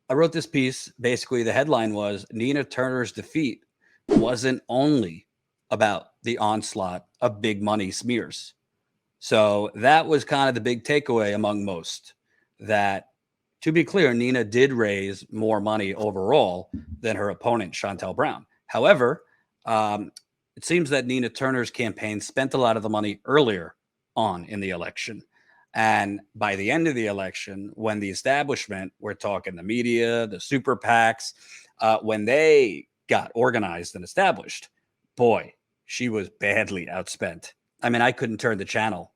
I wrote this piece. Basically, the headline was Nina Turner's defeat wasn't only about the onslaught of big money smears. So that was kind of the big takeaway among most, that, to be clear, Nina did raise more money overall than her opponent, Chantel Brown. However, um, it seems that Nina Turner's campaign spent a lot of the money earlier on in the election. And by the end of the election, when the establishment, we're talking the media, the super PACs, when they got organized and established, boy, she was badly outspent. I mean, I couldn't turn the channel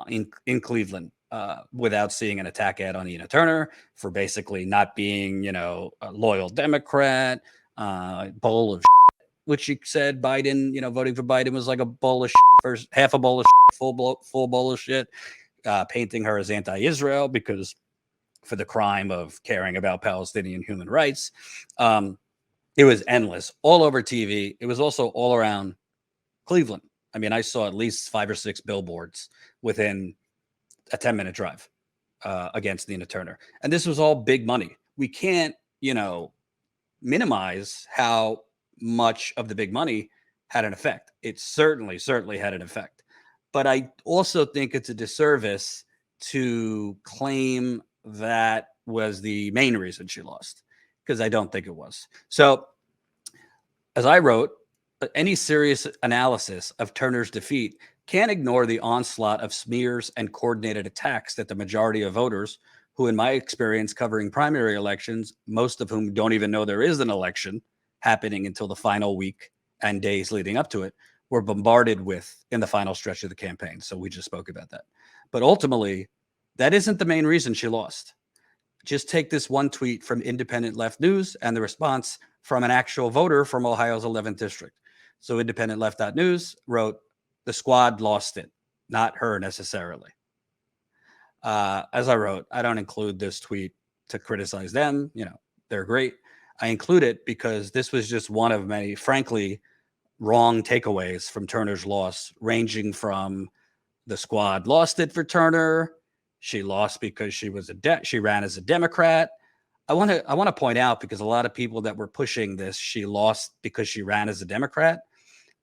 in Cleveland without seeing an attack ad on Nina Turner for basically not being, a loyal Democrat, bowl of shit, which she said Biden, voting for Biden was like a bowl of shit, first half a bowl of shit, full bowl of shit, painting her as anti-Israel because for the crime of caring about Palestinian human rights. It was endless, all over TV. It was also all around Cleveland. I mean, I saw at least 5 or 6 billboards within a 10-minute drive against Nina Turner. And this was all big money. We can't, minimize how much of the big money had an effect. It certainly had an effect. But I also think it's a disservice to claim that was the main reason she lost, because I don't think it was. So, as I wrote, any serious analysis of Turner's defeat can't ignore the onslaught of smears and coordinated attacks that the majority of voters, who in my experience covering primary elections, most of whom don't even know there is an election happening until the final week and days leading up to it, were bombarded with in the final stretch of the campaign. So we just spoke about that. But ultimately, that isn't the main reason she lost. Just take this one tweet from Independent Left News and the response from an actual voter from Ohio's 11th district. So Independent Left.News wrote, "The squad lost it, not her necessarily." As I wrote, I don't include this tweet to criticize them. They're great. I include it because this was just one of many, frankly, wrong takeaways from Turner's loss, ranging from the squad lost it for Turner. She lost because she ran as a Democrat. I want to point out, because a lot of people that were pushing this, she lost because she ran as a Democrat.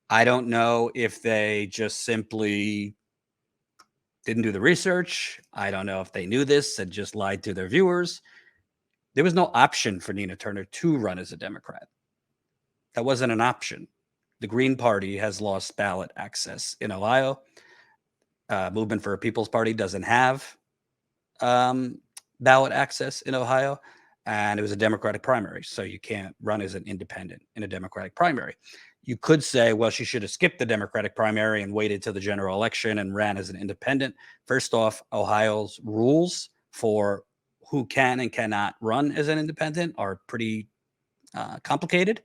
I don't know if they just simply didn't do the research. I don't know if they knew this and just lied to their viewers. There was no option for Nina Turner to run as a Democrat. That wasn't an option. The Green Party has lost ballot access in Ohio. Movement for a People's Party doesn't have ballot access in Ohio. And it was a Democratic primary, so you can't run as an independent in a Democratic primary. You could say, well, she should have skipped the Democratic primary and waited till the general election and ran as an independent. First off, Ohio's rules for who can and cannot run as an independent are pretty complicated.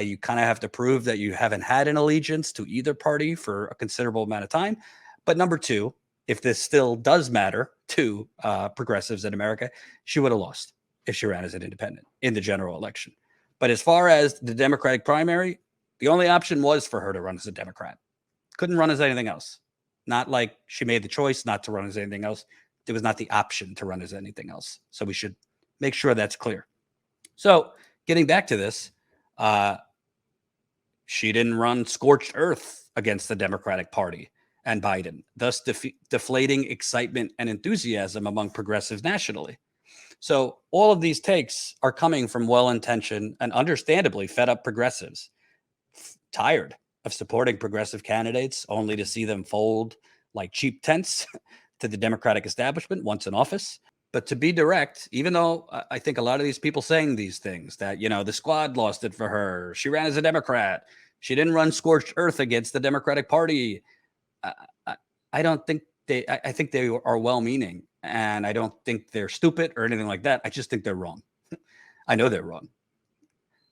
You kind of have to prove that you haven't had an allegiance to either party for a considerable amount of time. But number two, if this still does matter to progressives in America, she would have lost if she ran as an independent in the general election. But as far as the Democratic primary, the only option was for her to run as a Democrat. Couldn't run as anything else. Not like she made the choice not to run as anything else. There was not the option to run as anything else. So we should make sure that's clear. So getting back to this, she didn't run scorched earth against the Democratic Party and Biden, thus deflating excitement and enthusiasm among progressives nationally. So all of these takes are coming from well-intentioned and understandably fed-up progressives, tired of supporting progressive candidates only to see them fold like cheap tents to the Democratic establishment once in office. But to be direct, even though I think a lot of these people saying these things, that, the squad lost it for her, she ran as a Democrat, she didn't run scorched earth against the Democratic Party, I don't think I think they are well-meaning, and I don't think they're stupid or anything like that. I just think they're wrong. I know they're wrong.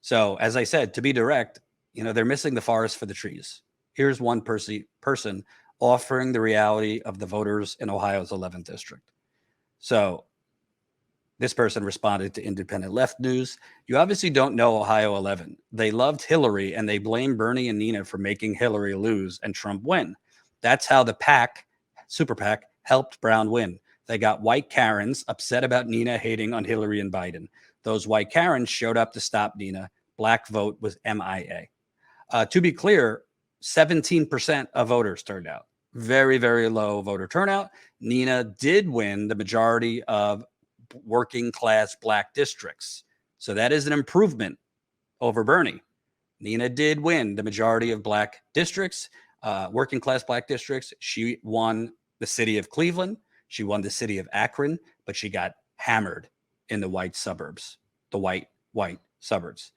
So, as I said, to be direct, they're missing the forest for the trees. Here's one person offering the reality of the voters in Ohio's 11th district. So this person responded to Independent Left News. "You obviously don't know Ohio 11. They loved Hillary, and they blame Bernie and Nina for making Hillary lose and Trump win. That's how the PAC, Super PAC, helped Brown win. They got white Karens upset about Nina hating on Hillary and Biden. Those white Karens showed up to stop Nina. Black vote was MIA. To be clear, 17% of voters turned out. Very, very low voter turnout. Nina did win the majority of working class Black districts. So that is an improvement over Bernie. Nina did win the majority of Black districts, working class Black districts. She won the city of Cleveland. She won the city of Akron, but she got hammered in the white suburbs, the white suburbs.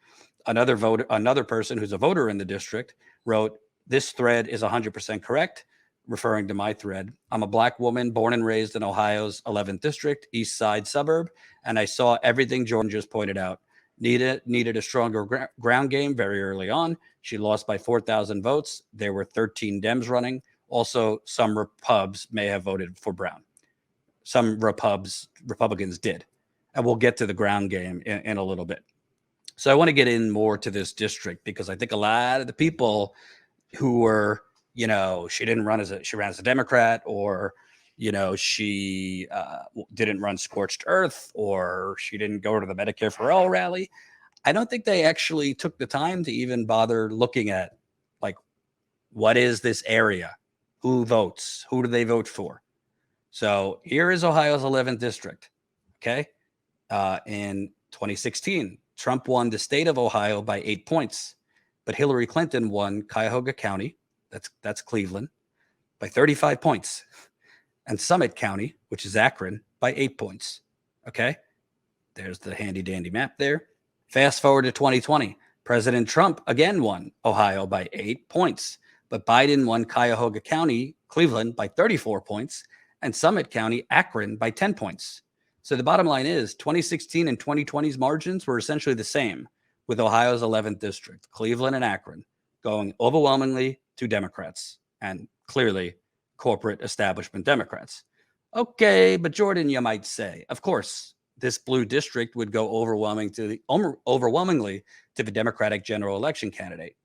Another person who's a voter in the district wrote, "This thread is 100% correct," referring to my thread. "I'm a Black woman born and raised in Ohio's 11th district, East Side suburb, and I saw everything Jordan just pointed out. Nina needed a stronger ground game very early on. She lost by 4,000 votes. There were 13 Dems running. Also, some Repubs may have voted for Brown. Some Republicans did. And we'll get to the ground game in a little bit. So I want to get in more to this district because I think a lot of the people who were, she ran as a Democrat, or, she didn't run scorched earth, or she didn't go to the Medicare for All rally. I don't think they actually took the time to even bother looking at, like, what is this area? Who votes? Who do they vote for? So here is Ohio's 11th district. Okay. In 2016, Trump won the state of Ohio by 8 points, but Hillary Clinton won Cuyahoga County, that's Cleveland, by 35 points, and Summit County, which is Akron, by 8 points. Okay, there's the handy dandy map there. Fast forward to 2020, President Trump again won Ohio by 8 points, but Biden won Cuyahoga County, Cleveland, by 34 points, and Summit County, Akron, by 10 points. So the bottom line is 2016 and 2020's margins were essentially the same, with Ohio's 11th district, Cleveland and Akron, going overwhelmingly to Democrats, and clearly corporate establishment Democrats. Okay, but Jordan, you might say, of course, this blue district would go overwhelmingly to the Democratic general election candidate.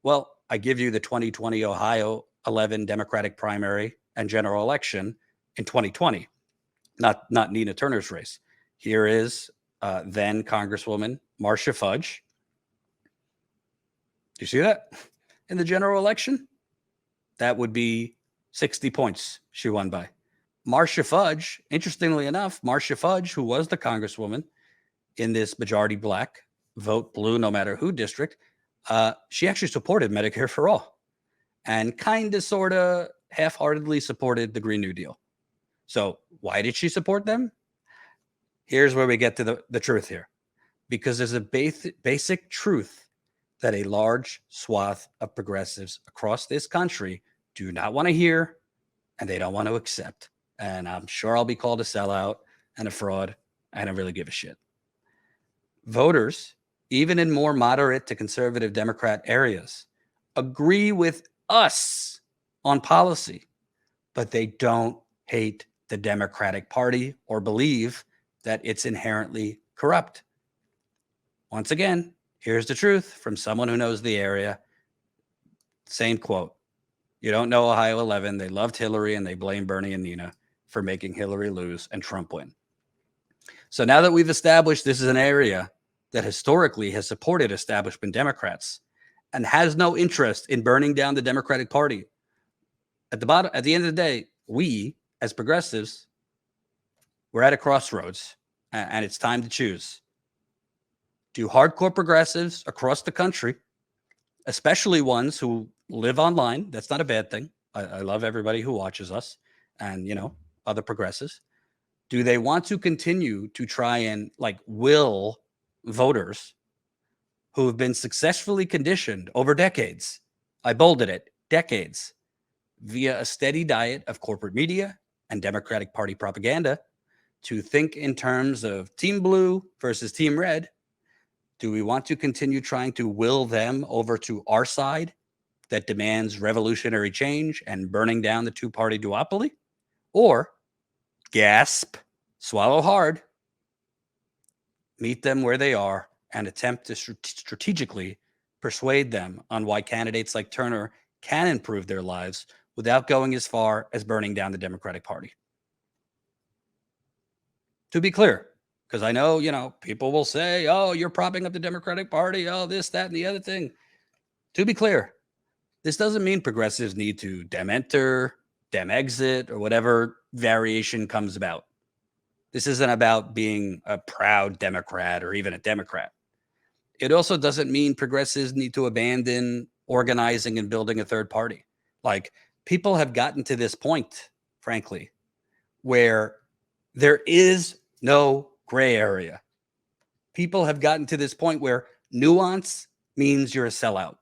Well, I give you the 2020 Ohio 11 Democratic primary and general election in 2020. Not Nina Turner's race. Here is then Congresswoman Marcia Fudge. Do you see that? In the general election? That would be 60 points she won by. Marcia Fudge, interestingly enough, Marcia Fudge, who was the Congresswoman in this majority Black, vote blue no matter who district, she actually supported Medicare for All and kind of, sort of, half-heartedly supported the Green New Deal. So why did she support them? Here's where we get to the truth here. Because there's a basic truth that a large swath of progressives across this country do not want to hear, and they don't want to accept. And I'm sure I'll be called a sellout and a fraud. I don't really give a shit. Voters, even in more moderate to conservative Democrat areas, agree with us on policy, but they don't hate the Democratic Party or believe that it's inherently corrupt. Once again, here's the truth from someone who knows the area. Same quote. You don't know Ohio 11. They loved Hillary and they blame Bernie and Nina for making Hillary lose and Trump win. So now that we've established this is an area that historically has supported establishment Democrats and has no interest in burning down the Democratic Party, at the end of the day, we as progressives, we're at a crossroads, and it's time to choose. Do hardcore progressives across the country, especially ones who live online, that's not a bad thing. I love everybody who watches us and, other progressives. Do they want to continue to try and will voters who have been successfully conditioned over decades, I bolded it, decades, via a steady diet of corporate media and Democratic Party propaganda, to think in terms of Team Blue versus Team Red? Do we want to continue trying to will them over to our side that demands revolutionary change and burning down the two-party duopoly? Or gasp, swallow hard, meet them where they are, and attempt to strategically persuade them on why candidates like Turner can improve their lives without going as far as burning down the Democratic Party? To be clear, because I know, people will say, oh, you're propping up the Democratic Party, oh, this, that, and the other thing. To be clear, this doesn't mean progressives need to dem enter, dem exit, or whatever variation comes about. This isn't about being a proud Democrat or even a Democrat. It also doesn't mean progressives need to abandon organizing and building a third party. Like, people have gotten to this point, frankly, where there is no gray area. People have gotten to this point where nuance means you're a sellout.